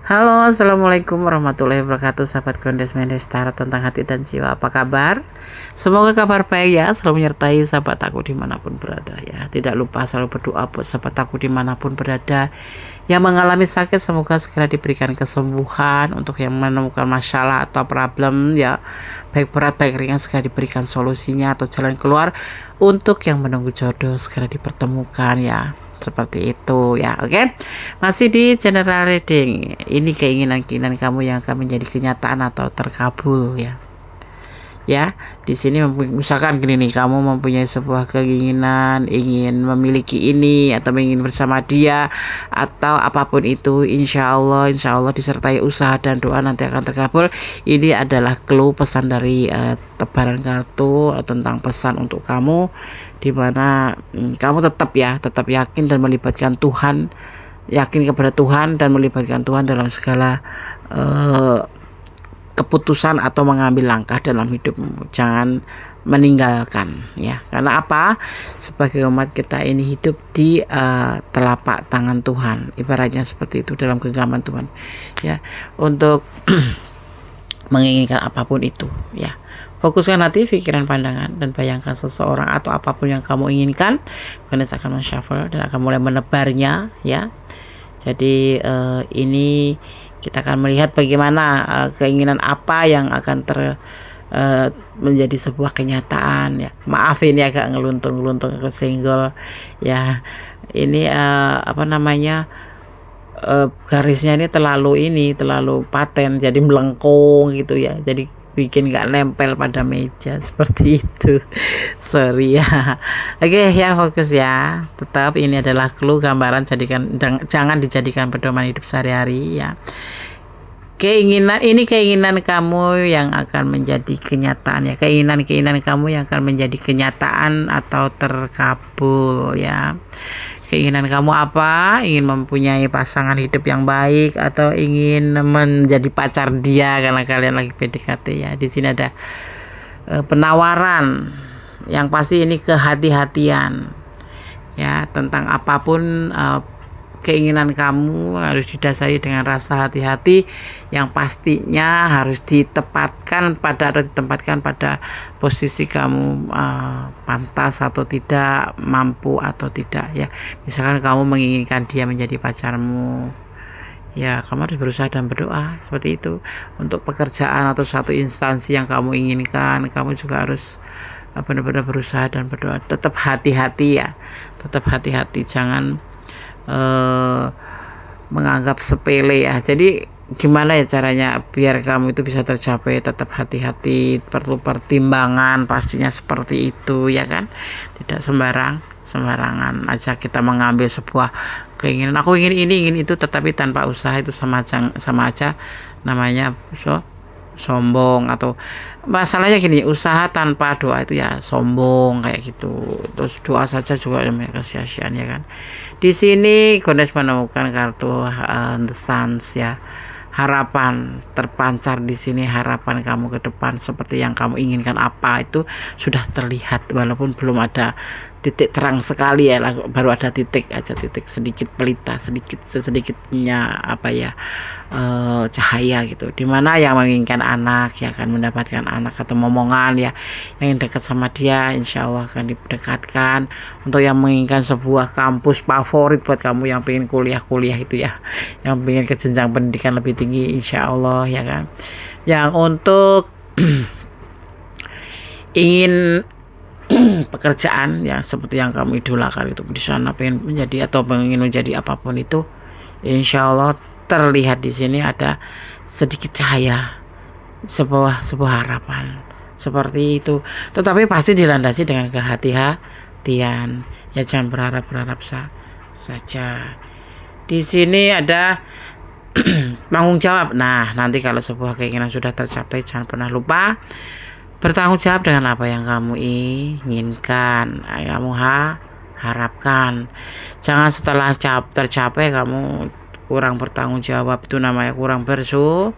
Halo, assalamualaikum warahmatullahi wabarakatuh, sahabat Gondes Mendes Tarot tentang hati dan jiwa. Apa kabar? Semoga kabar baik ya, selalu menyertai sahabat aku dimanapun berada ya. Tidak lupa selalu berdoa buat sahabat aku dimanapun berada yang mengalami sakit, semoga segera diberikan kesembuhan. Untuk yang menemukan masalah atau problem ya, baik berat baik ringan, segera diberikan solusinya atau jalan keluar. Untuk yang menunggu jodoh segera dipertemukan ya, seperti itu ya. Oke, masih di general reading. Ini keinginan-keinginan kamu yang akan menjadi kenyataan atau terkabul ya. Ya, di sini misalkan gini nih, kamu mempunyai sebuah keinginan ingin memiliki ini atau ingin bersama dia atau apapun itu, insya Allah disertai usaha dan doa nanti akan terkabul. Ini adalah clue pesan dari tebaran kartu tentang pesan untuk kamu, dimana kamu tetap yakin dan melibatkan Tuhan, yakin kepada Tuhan dan melibatkan Tuhan dalam segala keputusan atau mengambil langkah dalam hidupmu. Jangan meninggalkan ya, karena apa, sebagai umat kita ini hidup di telapak tangan Tuhan, ibaratnya seperti itu, dalam genggaman Tuhan ya, untuk menginginkan apapun itu ya. Fokuskan hati, pikiran, pandangan, dan bayangkan seseorang atau apapun yang kamu inginkan. Ganes akan men-shuffle dan akan mulai menebarnya ya. Jadi ini kita akan melihat bagaimana keinginan apa yang akan menjadi sebuah kenyataan ya. Maaf ini agak ngeluntung-ngeluntung, kesenggol ya. Ini garisnya ini terlalu paten, jadi melengkung gitu ya. Jadi bikin gak nempel pada meja seperti itu. Sorry ya. Oke ya, fokus ya. Tetap ini adalah clue gambaran, jangan dijadikan pedoman hidup sehari-hari ya. Keinginan kamu yang akan menjadi kenyataan ya. Keinginan kamu yang akan menjadi kenyataan atau terkabul ya. Keinginan kamu apa? Ingin mempunyai pasangan hidup yang baik atau ingin menjadi pacar dia karena kalian lagi PDKT ya. Di sini ada penawaran yang pasti, ini kehati-hatian ya. Tentang apapun keinginan kamu harus didasari dengan rasa hati-hati yang pastinya harus ditempatkan pada posisi kamu pantas atau tidak, mampu atau tidak ya. Misalkan kamu menginginkan dia menjadi pacarmu ya, kamu harus berusaha dan berdoa seperti itu. Untuk pekerjaan atau suatu instansi yang kamu inginkan, kamu juga harus benar-benar berusaha dan berdoa. Tetap hati-hati ya, jangan menganggap sepele ya. Jadi gimana ya caranya biar kamu itu bisa tercapai? Tetap hati-hati, perlu pertimbangan pastinya seperti itu ya kan. Tidak sembarangan aja kita mengambil sebuah keinginan, aku ingin ini ingin itu, tetapi tanpa usaha, itu sama aja namanya sombong. Atau masalahnya gini, usaha tanpa doa itu ya sombong kayak gitu. Terus doa saja juga namanya kesia-siaan ya kan. Di sini Gones menemukan kartu The Suns ya. Harapan terpancar di sini, harapan kamu ke depan seperti yang kamu inginkan apa itu sudah terlihat, walaupun belum ada titik terang sekali ya, baru ada titik sedikit pelita, sedikitnya cahaya gitu, dimana yang menginginkan anak ya akan mendapatkan anak atau momongan ya. Yang dekat sama dia insya Allah akan didekatkan. Untuk yang menginginkan sebuah kampus favorit buat kamu yang pengen kuliah itu ya, yang pengen ke jenjang pendidikan lebih tinggi insya Allah ya kan. Yang untuk ingin pekerjaan ya seperti yang kamu idolakan itu, di sana pengen menjadi atau pengen menjadi apapun itu, insya Allah terlihat di sini ada sedikit cahaya, sebuah harapan seperti itu. Tetapi pasti dilandasi dengan kehati-hatian ya, jangan berharap saja. Di sini ada tanggung jawab. Nah, nanti kalau sebuah keinginan sudah tercapai, jangan pernah lupa bertanggung jawab dengan apa yang kamu inginkan, kamu harapkan. Jangan setelah tercapai kamu kurang bertanggung jawab, itu namanya kurang bersyukur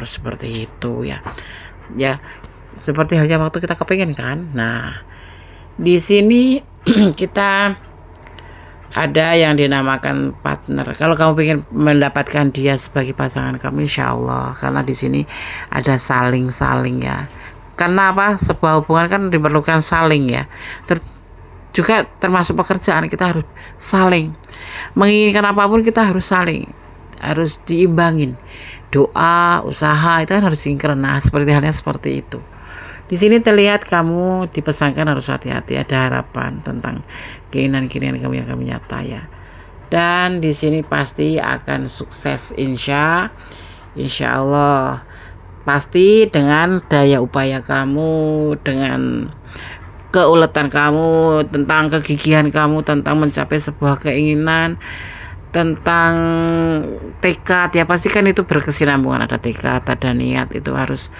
seperti itu ya. Ya, seperti halnya waktu kita kepengen kan. Nah, di sini kita ada yang dinamakan partner. Kalau kamu ingin mendapatkan dia sebagai pasangan kamu, insya Allah, karena di sini ada saling ya. Karena apa? Sebuah hubungan kan diperlukan saling ya. Juga termasuk pekerjaan, kita harus saling menginginkan apapun, kita harus saling, harus diimbangin. Doa, usaha itu kan harus sinkron. Seperti halnya seperti itu. Di sini terlihat kamu dipesankan harus hati-hati, ada harapan tentang keinginan-keinginan kamu yang akan nyata ya. Dan di sini pasti akan sukses, insya Allah. Pasti dengan daya upaya kamu, dengan keuletan kamu, tentang kegigihan kamu, tentang mencapai sebuah keinginan, tentang tekad ya, pasti kan itu berkesinambungan, ada tekad, ada niat, itu harus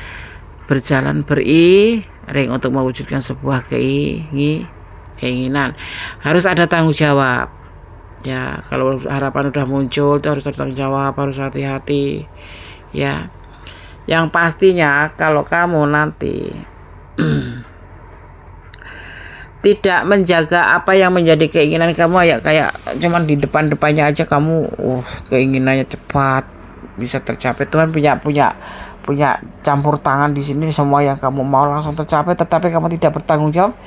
berjalan beriring untuk mewujudkan sebuah keinginan. Harus ada tanggung jawab ya. Kalau harapan udah muncul itu harus bertanggung jawab, harus hati-hati ya. Yang pastinya kalau kamu nanti tidak menjaga apa yang menjadi keinginan kamu ya, kayak cuman di depannya aja kamu keinginannya cepat bisa tercapai. Tuhan punya campur tangan di sini, semua yang kamu mau langsung tercapai, tetapi kamu tidak bertanggung jawab,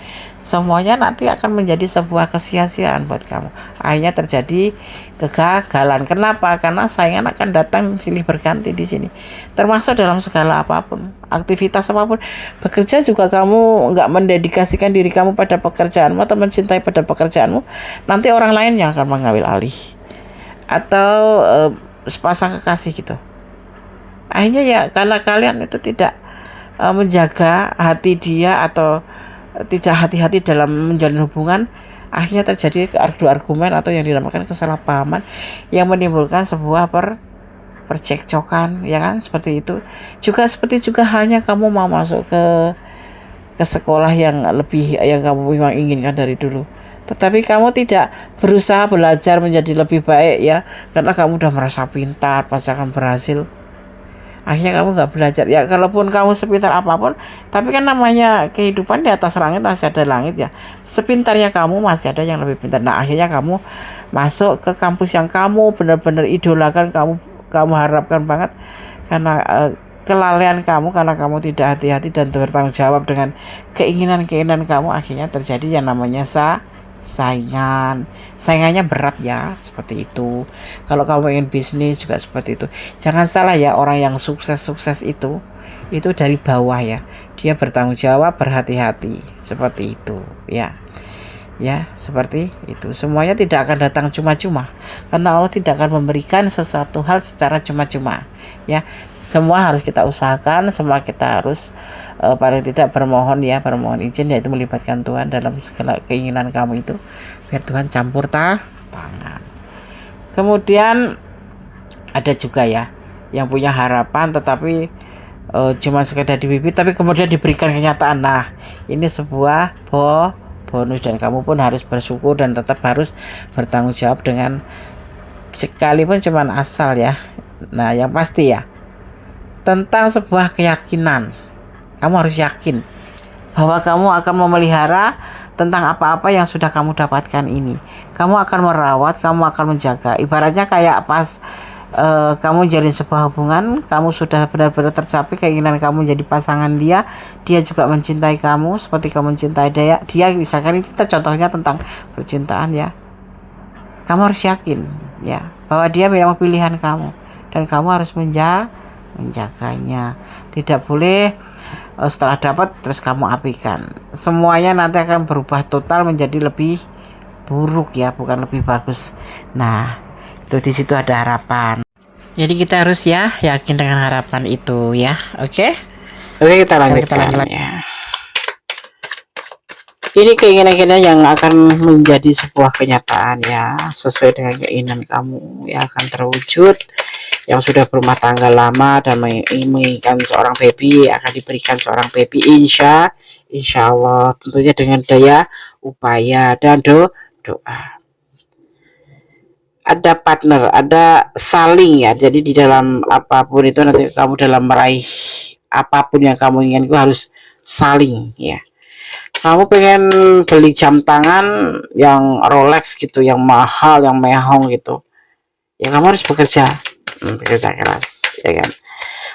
semuanya nanti akan menjadi sebuah kesia-siaan buat kamu. Akhirnya terjadi kegagalan. Kenapa? Karena saingan akan datang silih berganti di sini, termasuk dalam segala apapun, aktivitas apapun. Bekerja juga kamu nggak mendedikasikan diri kamu pada pekerjaanmu atau mencintai pada pekerjaanmu, nanti orang lain yang akan mengambil alih, atau sepasang kekasih gitu. Akhirnya ya karena kalian itu tidak menjaga hati dia, atau tidak hati-hati dalam menjalin hubungan, akhirnya terjadi argumen atau yang dinamakan kesalahpahaman yang menimbulkan sebuah percekcokan ya kan, seperti itu. Seperti halnya kamu mau masuk ke sekolah yang kamu memang inginkan dari dulu, tetapi kamu tidak berusaha belajar menjadi lebih baik ya, karena kamu udah merasa pintar, pasti akan berhasil. Akhirnya kamu nggak belajar ya. Kalaupun kamu sepintar apapun, tapi kan namanya kehidupan di atas langit masih ada langit ya. Sepintarnya kamu masih ada yang lebih pintar. Nah akhirnya kamu masuk ke kampus yang kamu benar-benar idolakan, kamu harapkan banget, karena kelalaian kamu, karena kamu tidak hati-hati dan bertanggung jawab dengan keinginan kamu, akhirnya terjadi yang namanya saingannya berat ya, seperti itu. Kalau kamu ingin bisnis juga seperti itu. Jangan salah ya, orang yang sukses itu dari bawah ya, dia bertanggung jawab, berhati-hati, seperti itu ya. Seperti itu. Semuanya tidak akan datang cuma-cuma, karena Allah tidak akan memberikan sesuatu hal secara cuma-cuma ya. Semua harus kita usahakan, semua kita harus paling tidak bermohon izin, yaitu melibatkan Tuhan dalam segala keinginan kamu itu, biar Tuhan campur tangan. Kemudian ada juga ya yang punya harapan tetapi cuma sekedar di bibir, tapi kemudian diberikan kenyataan. Nah ini sebuah bonus, dan kamu pun harus bersyukur dan tetap harus bertanggung jawab dengan, sekalipun cuma asal ya. Nah yang pasti ya, tentang sebuah keyakinan, kamu harus yakin bahwa kamu akan memelihara tentang apa-apa yang sudah kamu dapatkan ini. Kamu akan merawat, kamu akan menjaga. Ibaratnya kayak pas kamu jalin sebuah hubungan, kamu sudah benar-benar tercapai keinginan kamu jadi pasangan dia juga mencintai kamu seperti kamu mencintai dia. Misalkan itu contohnya tentang percintaan ya. Kamu harus yakin ya bahwa dia memang pilihan kamu, dan kamu harus menjaganya. Tidak boleh setelah dapat terus kamu abaikan. Semuanya nanti akan berubah total menjadi lebih buruk ya, bukan lebih bagus. Nah itu di situ ada harapan, jadi kita harus ya yakin dengan harapan itu ya. Oke, kita lanjutkan ya. Ini keinginan-keinginan yang akan menjadi sebuah kenyataan ya, sesuai dengan keinginan kamu ya, akan terwujud. Yang sudah berumah tangga lama dan menginginkan seorang baby akan diberikan seorang baby, insya Allah, tentunya dengan daya upaya dan doa. Ada partner, ada saling ya. Jadi di dalam apapun itu, nanti kamu dalam meraih apapun yang kamu inginkan harus saling ya. Kamu pengen beli jam tangan yang Rolex gitu, yang mahal, yang mehong gitu, ya kamu harus bekerja, bekerja keras, ya kan.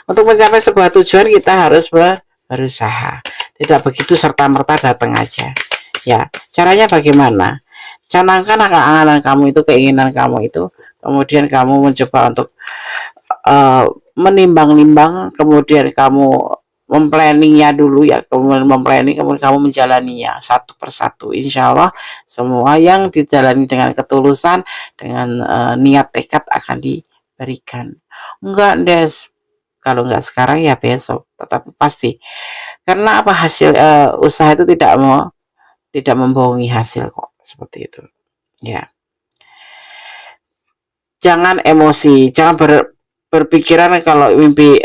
Untuk mencapai sebuah tujuan kita harus berusaha. Tidak begitu serta merta datang aja. Ya, caranya bagaimana? Canangkan angan-angan kamu itu, keinginan kamu itu, kemudian kamu mencoba untuk menimbang-nimbang, kemudian kamu memplanningnya dulu ya, kemudian memplanning, kemudian kamu menjalaninya satu persatu. Insya Allah semua yang dijalani dengan ketulusan, dengan niat tekad akan diberikan. Enggak des, kalau enggak sekarang ya besok, tetapi pasti. Karena apa, hasil usaha itu tidak membohongi hasil kok, seperti itu. Ya, jangan emosi, jangan berpikiran kalau mimpi,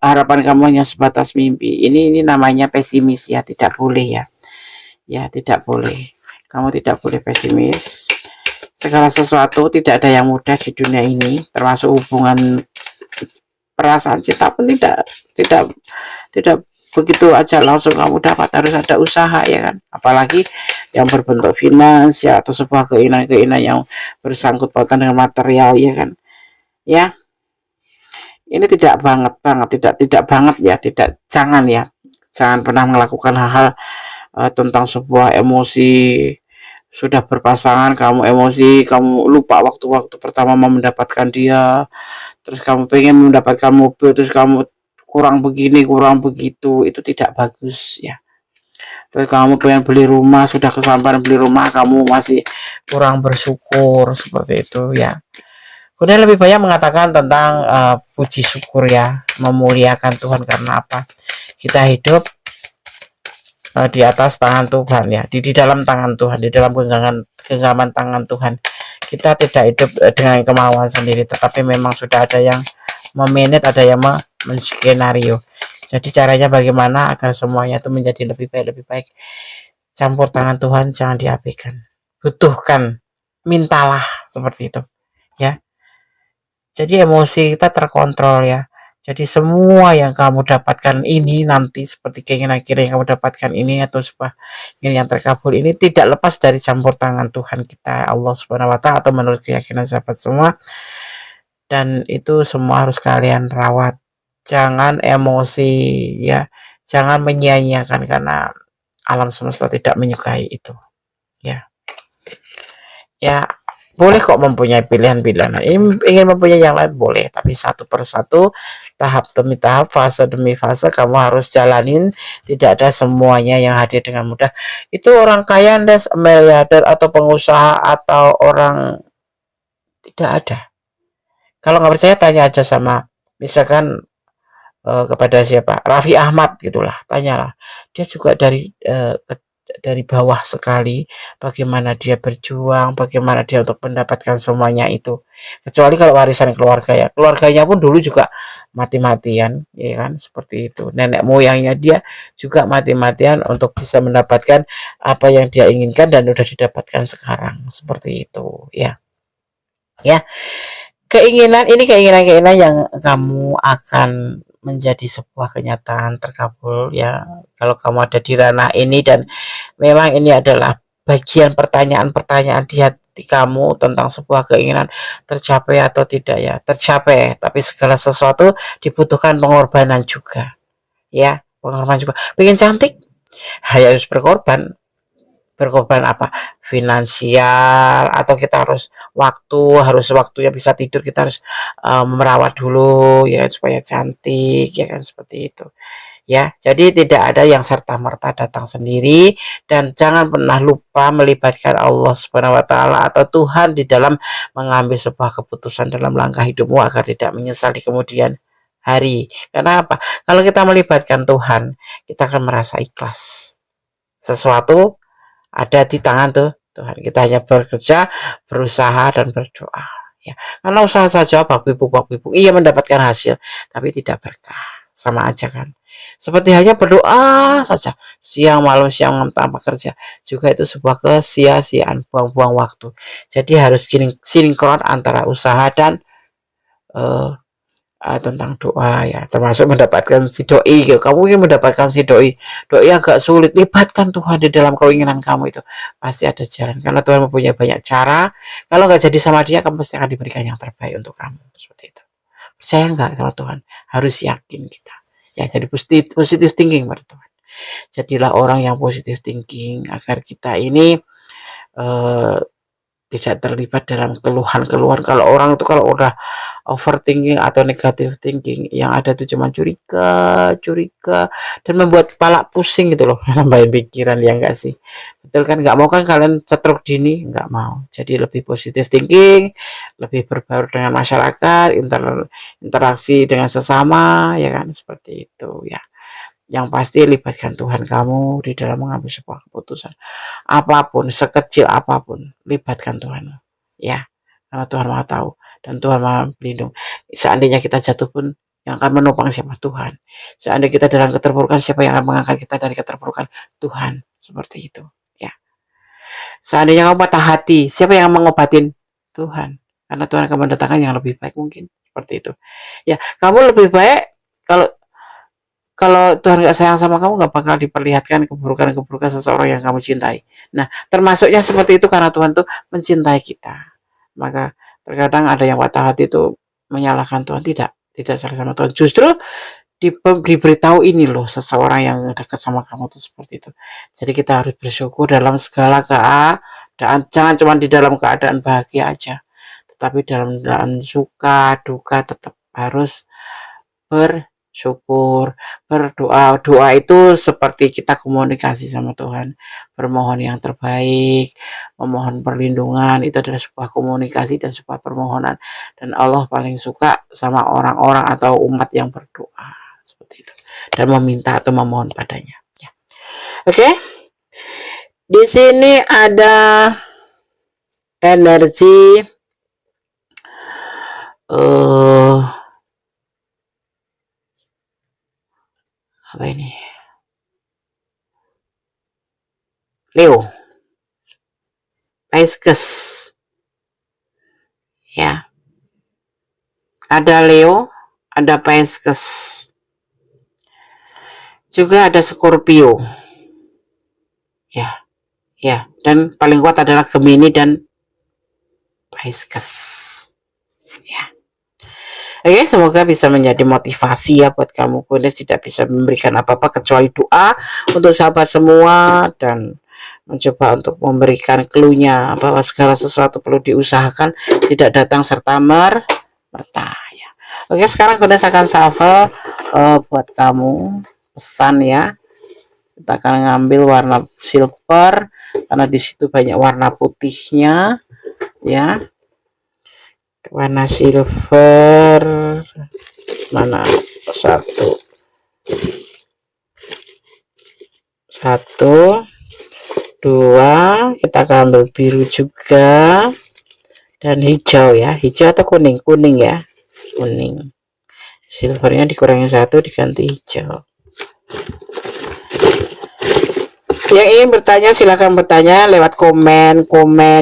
harapan kamu hanya sebatas mimpi. Ini namanya pesimis ya, tidak boleh ya. Ya, tidak boleh. Kamu tidak boleh pesimis. Segala sesuatu tidak ada yang mudah di dunia ini, termasuk hubungan, perasaan cinta pun tidak tidak begitu aja langsung kamu dapat, harus ada usaha ya kan. Apalagi yang berbentuk finans ya, atau sebuah keinginan-keinginan yang bersangkut pautan dengan material ya kan. Ya, ini tidak tidak banget ya, jangan ya, jangan pernah melakukan hal-hal tentang sebuah emosi. Sudah berpasangan kamu emosi, kamu lupa waktu-waktu pertama mau mendapatkan dia, terus kamu pengen mendapatkan mobil, terus kamu kurang begini kurang begitu, itu tidak bagus ya. Terus kamu pengen beli rumah, sudah kesampaian beli rumah kamu masih kurang bersyukur, seperti itu ya. Kemudian lebih banyak mengatakan tentang puji syukur ya, memuliakan Tuhan. Karena apa? Kita hidup di atas tangan Tuhan ya, di dalam tangan Tuhan, di dalam genggaman tangan Tuhan. Kita tidak hidup dengan kemauan sendiri, tetapi memang sudah ada yang memanage, ada yang menskenario. Jadi caranya bagaimana agar semuanya itu menjadi lebih baik. Campur tangan Tuhan jangan diabaikan. Butuhkan, mintalah, seperti itu ya. Jadi emosi kita terkontrol ya. Jadi semua yang kamu dapatkan ini nanti, seperti keinginan yang kamu dapatkan ini, atau sebuah yang terkabul ini, tidak lepas dari campur tangan Tuhan kita, Allah Subhanahu wa Ta'ala, atau menurut keyakinan sahabat semua. Dan itu semua harus kalian rawat. Jangan emosi ya. Jangan menyia-nyiakan, karena alam semesta tidak menyukai itu. Ya. Ya, boleh kok mempunyai pilihan-pilihan. Ingin mempunyai yang lain boleh, tapi satu persatu, tahap demi tahap, fase demi fase kamu harus jalanin. Tidak ada semuanya yang hadir dengan mudah. Itu orang kaya, miliarder, atau pengusaha, atau orang, tidak ada. Kalau nggak percaya tanya aja sama, misalkan kepada siapa, Raffi Ahmad gitulah, tanyalah. Dia juga dari bawah sekali, bagaimana dia berjuang, bagaimana dia untuk mendapatkan semuanya itu. Kecuali kalau warisan keluarga ya, keluarganya pun dulu juga mati-matian ya kan, seperti itu. Nenek moyangnya dia juga mati-matian untuk bisa mendapatkan apa yang dia inginkan, dan sudah didapatkan sekarang, seperti itu ya. Ya, keinginan yang kamu akan menjadi sebuah kenyataan terkabul ya, kalau kamu ada di ranah ini, dan memang ini adalah bagian pertanyaan-pertanyaan di hati kamu tentang sebuah keinginan tercapai atau tidak ya. Tercapai, tapi segala sesuatu dibutuhkan pengorbanan juga ya, pengorbanan juga. Pengen cantik, harus berkorban. Berkorban apa? Finansial, atau kita harus waktunya bisa tidur, kita harus merawat dulu ya supaya cantik ya kan, seperti itu ya. Jadi tidak ada yang serta-merta datang sendiri, dan jangan pernah lupa melibatkan Allah Subhanahu wa Ta'ala atau Tuhan di dalam mengambil sebuah keputusan dalam langkah hidupmu, agar tidak menyesal di kemudian hari. Karena apa? Kalau kita melibatkan Tuhan, kita akan merasa ikhlas. Sesuatu ada di tangan Tuhan. Kita hanya bekerja, berusaha, dan berdoa ya. Karena usaha saja bak pipu iya mendapatkan hasil, tapi tidak berkah, sama aja kan. Seperti hanya berdoa saja siang malam tanpa kerja, juga itu sebuah kesia-siaan, buang-buang waktu. Jadi harus sinkron antara usaha dan tentang doa ya, termasuk mendapatkan si doi gitu. Kamu ingin mendapatkan si doi, doi agak sulit, libatkan Tuhan di dalam keinginan kamu itu, pasti ada jalan karena Tuhan mempunyai banyak cara. Kalau nggak jadi sama dia, kamu pasti akan diberikan yang terbaik untuk kamu, seperti itu. Percaya nggak sama Tuhan? Harus yakin kita ya, jadi positif thinking pada Tuhan. Jadilah orang yang positif thinking agar kita ini eh, tidak terlibat dalam keluhan-keluhan. Kalau orang itu kalau udah overthinking atau negative thinking, yang ada tuh cuma curiga dan membuat kepala pusing gitu loh, nambahin pikiran ya enggak sih? Betul kan? Nggak mau kan kalian stroke dini? Nggak mau. Jadi lebih positive thinking, lebih berbaur dengan masyarakat, interaksi dengan sesama, ya kan? Seperti itu ya. Yang pasti libatkan Tuhan kamu di dalam mengambil sebuah keputusan. Apapun, sekecil apapun, libatkan Tuhan. Ya, karena Tuhan Maha tahu dan Tuhan Maha pelindung. Seandainya kita jatuh pun, yang akan menopang siapa? Tuhan. Seandainya kita dalam keterpurukan, siapa yang akan mengangkat kita dari keterpurukan? Tuhan. Seperti itu. Ya. Seandainya kamu patah hati, siapa yang mengobatin? Tuhan. Karena Tuhan akan mendatangkan yang lebih baik mungkin. Seperti itu. Ya, kamu lebih baik kalau kalau Tuhan nggak sayang sama kamu, nggak bakal diperlihatkan keburukan-keburukan seseorang yang kamu cintai. Nah, termasuknya seperti itu karena Tuhan tuh mencintai kita. Maka terkadang ada yang patah hati itu menyalahkan Tuhan, tidak salah sama Tuhan. Justru diberitahu ini loh, seseorang yang dekat sama kamu tuh seperti itu. Jadi kita harus bersyukur dalam segala keadaan, jangan cuma di dalam keadaan bahagia aja, tetapi dalam keadaan suka duka tetap harus bersyukur, berdoa. Doa itu seperti kita komunikasi sama Tuhan, bermohon yang terbaik, memohon perlindungan, itu adalah sebuah komunikasi dan sebuah permohonan. Dan Allah paling suka sama orang-orang atau umat yang berdoa seperti itu dan meminta atau memohon padanya. Ya. Oke, di sini ada energi apa ini? Leo, Pisces, ya. Ada Leo, ada Pisces, juga ada Scorpio, ya, ya. Dan paling kuat adalah Gemini dan Pisces, ya. Oke, semoga bisa menjadi motivasi ya buat kamu. Kunis tidak bisa memberikan apa-apa kecuali doa untuk sahabat semua dan mencoba untuk memberikan clue-nya bahwa segala sesuatu perlu diusahakan, tidak datang serta merta ya. Oke, sekarang Kunis akan shuffle buat kamu pesan ya. Kita akan ngambil warna silver karena di situ banyak warna putihnya ya. Warna silver mana? Satu, dua, kita akan ambil biru juga dan hijau ya, hijau atau kuning ya, kuning. Silvernya dikurangi satu, diganti hijau. Yang ingin bertanya silahkan bertanya lewat komen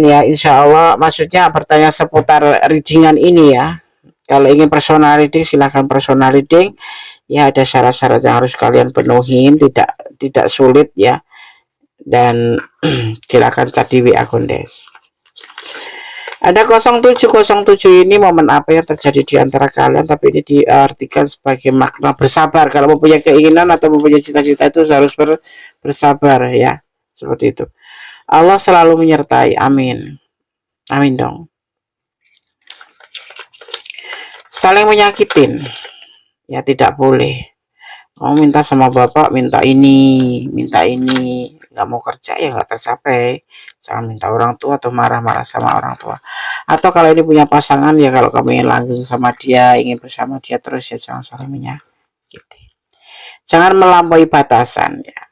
ya, insya Allah maksudnya bertanya seputar readingan ini ya. Kalau ingin personal reading silahkan personal reading ya, ada syarat-syarat yang harus kalian penuhin, tidak sulit ya, dan silakan chat di WA Kondes. Ada 0707 ini momen apa yang terjadi di antara kalian, tapi ini diartikan sebagai makna bersabar. Kalau mempunyai keinginan atau mempunyai cita-cita itu harus bersabar ya, seperti itu. Allah selalu menyertai, amin, amin dong. Saling menyakitin ya tidak boleh. Kamu minta sama bapak, minta ini, nggak mau kerja ya nggak tercapai. Jangan minta orang tua atau marah-marah sama orang tua. Atau kalau ini punya pasangan ya, kalau kamu ingin langgeng sama dia, ingin bersama dia terus ya, jangan saling menyakiti. Jangan melampaui batasan ya.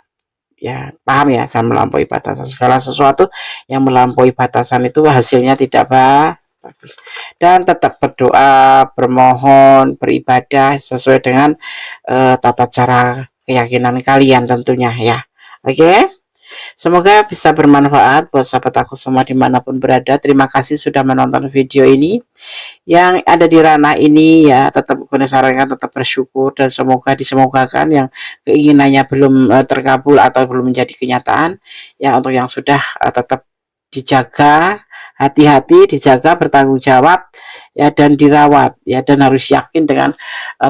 Ya paham ya, jangan melampaui batasan. Segala sesuatu yang melampaui batasan itu hasilnya tidak bagus. Dan tetap berdoa, bermohon, beribadah sesuai dengan tata cara keyakinan kalian tentunya ya. Oke. Semoga bisa bermanfaat buat sahabat aku semua dimanapun berada. Terima kasih sudah menonton video ini. Yang ada di ranah ini ya tetap sarankan tetap bersyukur dan semoga disemogakan yang keinginannya belum terkabul atau belum menjadi kenyataan. Ya untuk yang sudah tetap dijaga, hati-hati, dijaga, bertanggung jawab ya dan dirawat ya, dan harus yakin dengan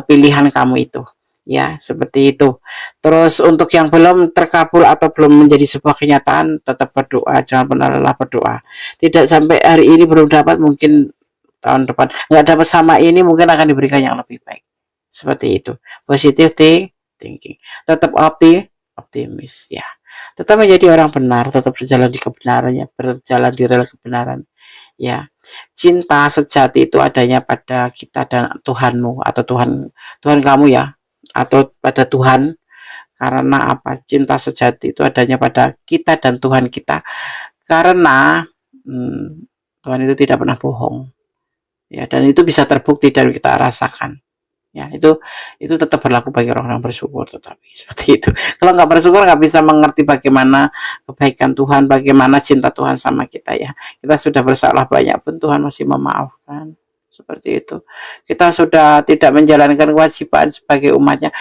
pilihan kamu itu. Ya, seperti itu. Terus untuk yang belum terkabul atau belum menjadi sebuah kenyataan, tetap berdoa, jangan pernah lelah berdoa. Tidak sampai hari ini belum dapat, mungkin tahun depan nggak dapat sama ini, mungkin akan diberikan yang lebih baik. Seperti itu. Positive thinking. Tetap optimis ya. Tetap menjadi orang benar, tetap berjalan di kebenarannya, berjalan di rel kebenaran. Ya, cinta sejati itu adanya pada kita dan Tuhanmu atau Tuhan kamu ya, atau pada Tuhan. Karena apa? Cinta sejati itu adanya pada kita dan Tuhan kita. Karena Tuhan itu tidak pernah bohong. Ya, dan itu bisa terbukti dan kita rasakan. Ya, itu tetap berlaku bagi orang-orang bersyukur, tetapi seperti itu. Kalau nggak bersyukur nggak bisa mengerti bagaimana kebaikan Tuhan, bagaimana cinta Tuhan sama kita ya. Kita sudah bersalah banyak pun Tuhan masih memaafkan. Seperti itu. Kita sudah tidak menjalankan kewajiban sebagai umatnya,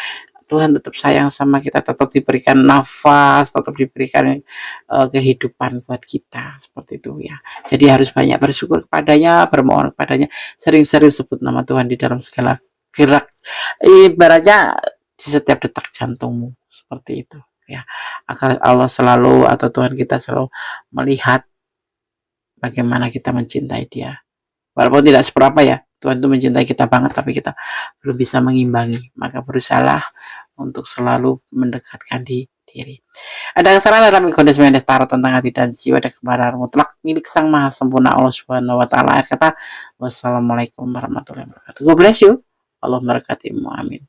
Tuhan tetap sayang sama kita, tetap diberikan nafas, tetap diberikan kehidupan buat kita, seperti itu ya. Jadi harus banyak bersyukur kepadanya, bermohon kepadanya, sering-sering sebut nama Tuhan di dalam segala gerak, ibaratnya di setiap detak jantungmu, seperti itu ya. Agar Allah selalu atau Tuhan kita selalu melihat bagaimana kita mencintai Dia. Walaupun tidak seberapa ya, Tuhan itu mencintai kita banget, tapi kita belum bisa mengimbangi. Maka berusahalah untuk selalu mendekatkan diri. Ada kesalahan dalam kondisi mendestara tentang hati dan jiwa dan kebenaran mutlak milik Sang Maha Sempurna Allah Subhanahu wa taala. Kata wassalamualaikum warahmatullahi wabarakatuh. God bless you. Allah memberkatimu. Amin.